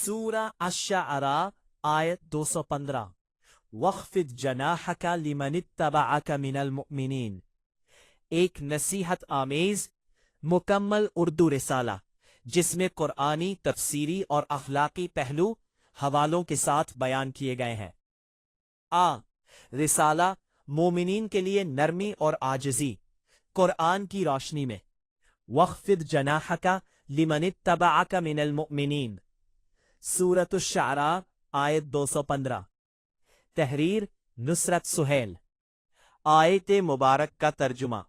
सूरा अश-शुअरा आयत 215 वख्फिद जनाहका लिमनित्तबअका मिनल मुअमिनीन। एक नसीहत आमेज मुकम्मल उर्दू रिसाला जिसमें कुरानी तफसीरी और अखलाकी पहलू हवालों के साथ बयान किए गए हैं। रिसाला मोमिनीन के लिए नरमी और आजिज़ी कुरान की रोशनी में। वख्फिद जनाहका लिमनित्तबअका मिनल मुअमिनीन सूरत अश-शुअरा आयत 215। तहरीर नुसरत सुहेल। आयत मुबारक का तर्जुमा।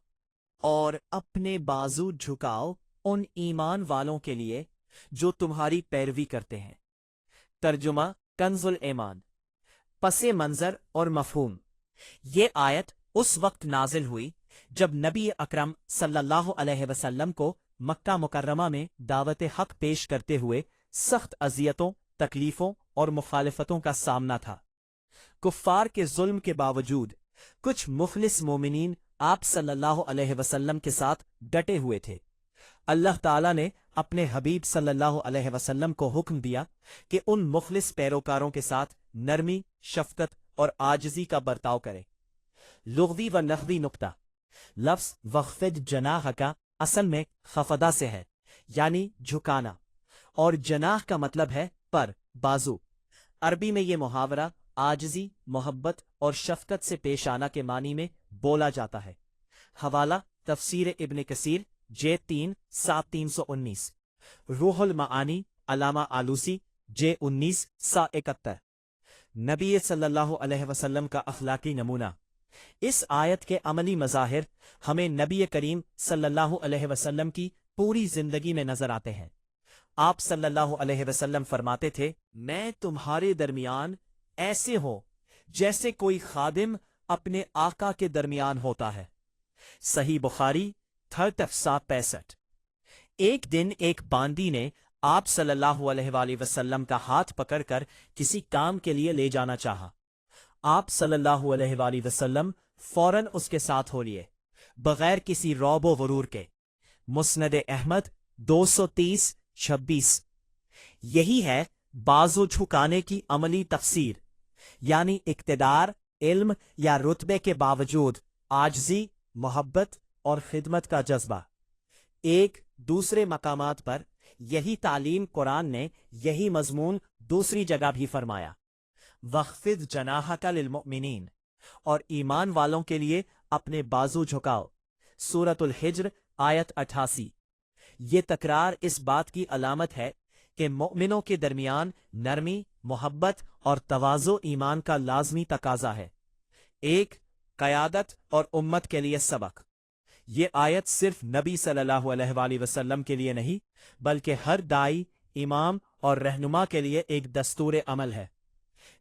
और अपने बाजू झुकाओ उन ईमान वालों के लिए जो तुम्हारी पैरवी करते हैं। तर्जुमा कंजुल ईमान। पसे मंजर और मफहूम। ये आयत उस वक्त नाजिल हुई जब नबी अकरम सल्लल्लाहु अलैहि वसल्लम को मक्का मुकर्रमा में दावत हक पेश करते हुए सख्त अजियतों, तकलीफों और मुखालिफतों का सामना था। कुफ्फार के जुल्म के बावजूद कुछ मुखलिस मोमिनीन आप सल्लल्लाहु अलैहि वसल्लम के साथ डटे हुए थे। अल्लाह ताला ने अपने हबीब सल्लल्लाहु अलैहि वसल्लम को हुक्म दिया कि उन मुखलिस पैरोकारों के साथ नरमी, शफकत और आजिज़ी का बर्ताव करें। लुग़वी व नहवी नुक्ता। लफ्ज़ वख्फिद जनाह का असल में खफदा से है, यानी झुकाना, और जनाह का मतलब है पर, बाजू। अरबी में ये मुहावरा आजिज़ी, मोहब्बत और शफकत से पेश आना के मानी में बोला जाता है। हवाला तफसीर इब्न कसीर J3 7319, रूहुल मानी अलामा आलूसी J19 71। नबी सल्लल्लाहु अलैहि वसल्लम का अखलाकी नमूना। इस आयत के अमली मज़ाहिर हमें नबी करीम सल्लल्लाहु अलैहि वसल्लम की पूरी जिंदगी में नजर आते हैं। आप सल्लल्लाहु अलैहि वसल्लम फरमाते थे, मैं तुम्हारे दरमियान ऐसे हो जैसे कोई खादिम अपने आका के दरमियान होता है। सही बुखारी 3765। एक दिन एक बांदी ने आप सल्लल्लाहु अलैहि वसल्लम का हाथ पकड़कर किसी काम के लिए ले जाना चाहा। आप सल्लल्लाहु अलैहि वसल्लम फौरन उसके साथ हो लिए, बगैर किसी रौब वरूर के। मुस्नद अहमद 230-26। यही है बाजू झुकाने की अमली तफसीर, यानी इक्तिदार, इल्म या रुतबे के बावजूद आजिज़ी, मोहब्बत और खिदमत का जज्बा। एक दूसरे मकामात पर यही तालीम कुरान ने यही मजमून दूसरी जगह भी फरमाया। वख्फिद जनाहका लिलमुअमिनीन, और ईमान वालों के लिए अपने बाजू झुकाओ। सूरतुल हिज्र आयत 88। ये तकरार इस बात की अलामत है कि मोमिनों के दरमियान नरमी, मोहब्बत और तवाज़ो ईमान का लाजमी तकाजा है। एक क़यादत और उम्मत के लिए सबक। ये आयत सिर्फ नबी सल्लल्लाहु अलैहि वसल्लम के लिए नहीं, बल्कि हर दाई, इमाम और रहनुमा के लिए एक दस्तूर अमल है।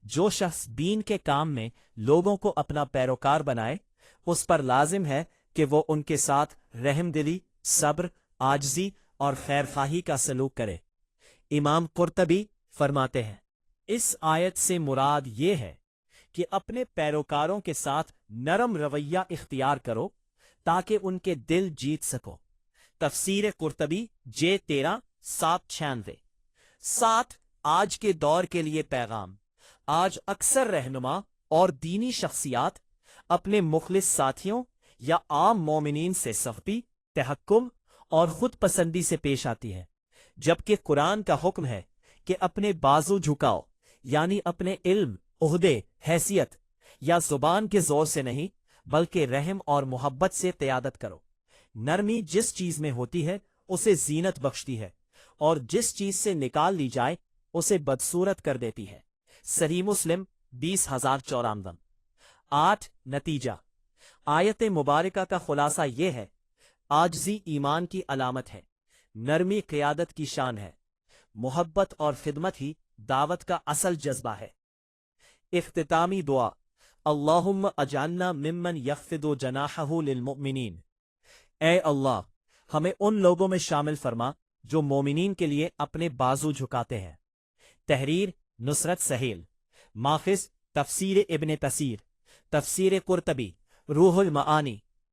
जो शख्स दीन के काम में लोगों को अपना पैरोकार बनाए, उस पर लाजिम है कि वो उनके साथ रहमदिली, सब्र, आजिज़ी और खैरखाही का सलूक करे। इमाम कुर्तबी फरमाते हैं, इस आयत से मुराद ये है कि अपने पैरोकारों के साथ नरम रवैया इख्तियार करो ताकि उनके दिल जीत सको। तफसीर कुर्तबी J13 796। 7 आज के दौर के लिए पैगाम। आज अक्सर रहनुमा और दीनी शख्सियात अपने मुखलिस साथियों या आम मोमिनीन से सख्ती, तहक्कुम और खुद पसंदी से पेश आती है, जबकि कुरान का हुक्म है कि अपने बाजू झुकाओ, यानी अपने इल्म, ओहदे, हैसियत या जुबान के जोर से नहीं, बल्कि रहम और मोहब्बत से क़यादत करो। नरमी जिस चीज में होती है उसे जीनत बख्शती है, और जिस चीज से निकाल ली जाए उसे बदसूरत कर देती है। सही मुस्लिम 20054। 8 नतीजा। आयत मुबारका का खुलासा ये है, आजिज़ी ईमान की अलामत है, नरमी क़यादत की शान है, मोहब्बत और खिदमत ही दावत का असल जज्बा है। इख्तितामी दुआ। अल्लाहुम्मा अजालना मिम्मन यख्फिदु जनाहहु लिलमुअमिनीन। ए अल्लाह, हमें उन लोगों में शामिल फरमा जो मोमिनीन के लिए अपने बाजू झुकाते हैं। तहरीर नुसरत सहेल। माखिज तफसीर इब्न कसीर, तफसीर कुर्तबी, रूहुल मानी